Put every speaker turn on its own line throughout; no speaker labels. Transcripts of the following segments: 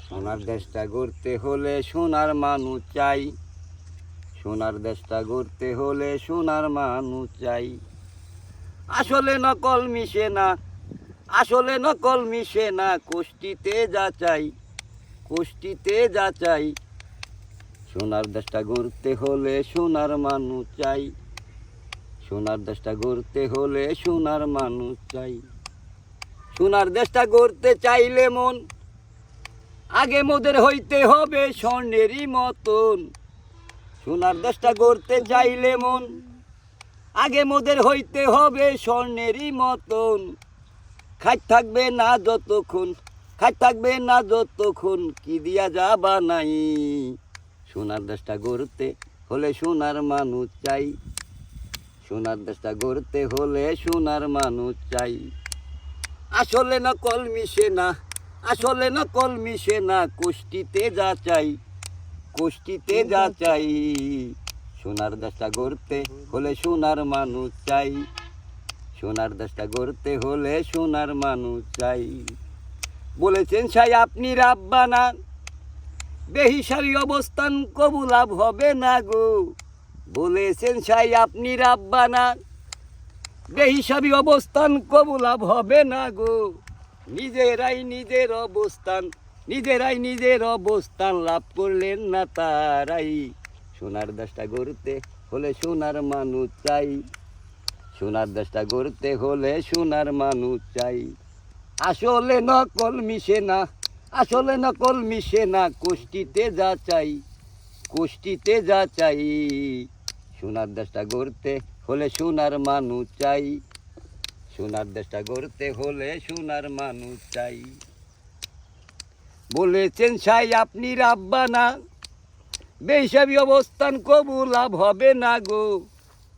সোনার দেশটা গড়তে হলে সোনার মানুষ চাই, সোনার দেশটা গড়তে হলে সোনার মানুষ চাই। আসলে নকল মিশে না, আসলে নকল মিশে না, কোষ্ঠীতে যাচাই, কোষ্ঠীতে যাচাই। সোনার দেশটা গড়তে হলে সোনার মানুষ চাই, সোনার দেশটা গড়তে হলে সোনার মানুষ চাই। সোনার দেশটা গড়তে চাইলে মন আগে মোদের হইতে হবে স্বর্ণেরই মতন। সোনার দেশটা গড়তে চাইলে মন আগে মোদের হইতে হবে স্বর্ণেরই মতন। খাই থাকবে না যতক্ষণ, খাই থাকবে না যতক্ষণ, কি দিয়া যাবা নাই। সোনার দেশটা গড়তে হলে সোনার মানুষ চাই, সোনার দেশটা গড়তে হলে সোনার মানুষ চাই। আসলে নকল মিশে না, আসলে নকল মিশে না, কোষ্ঠীতে যাচাই, কোষ্ঠীতে যাচাই। সোনার দেশটা গড়তে হলে সোনার মানুষ চাই, সোনার দেশটা গড়তে হলে সোনার মানুষ চাই। বলেছেন সাই আপনি রাব্বানা, বেহিসাবি অবস্থান কবু লাভ হবে না গো। বলেছেন সাই আপনি রাব্বানা, বেহিসাবি অবস্থান কবু লাভ হবে না গো। নিজেরাই নিজের অবস্থান, নিজেরাই নিজের অবস্থান লাভ করলেন না তারাই। সোনার দেশটা গড়তে হলে সোনার মানুষ চাই, সোনার দেশটা গড়তে হলে সোনার মানুষ চাই। আসলে নকল মিশে না, আসলে নকল মিশে না, কোষ্ঠীতে যাচাই, কোষ্ঠীতে যাচাই। সোনার দেশটা গড়তে হলে সোনার মানুষ চাই, সোনার দেশটা গড়তে হলে সোনার মানুষ চাই। বলেছেন সাই আপনি রাব্বানা, বেহিসাবি অবস্থান কবু লাভ হবে না গো।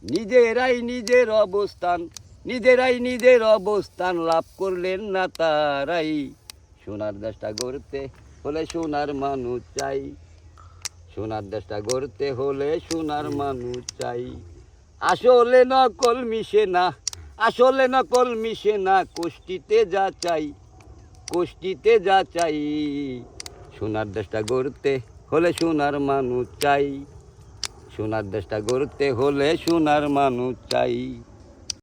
নিজেরাই নিজের অবস্থান, নিজেরাই নিজের অবস্থান লাভ করলেন না তারাই। সোনার দেশটা গড়তে হলে সোনার মানুষ চাই, সোনার দেশটা গড়তে হলে সোনার মানুষ চাই। আসলে নকল মিশে না, আসলে নকল মিশে না, কোষ্ঠীতে যাচাই, কোষ্ঠীতে যাচাই। সোনার দেশটা গড়তে হলে সোনার মানুষ চাই, সোনার দেশটা গড়তে হলে সোনার মানুষ চাই।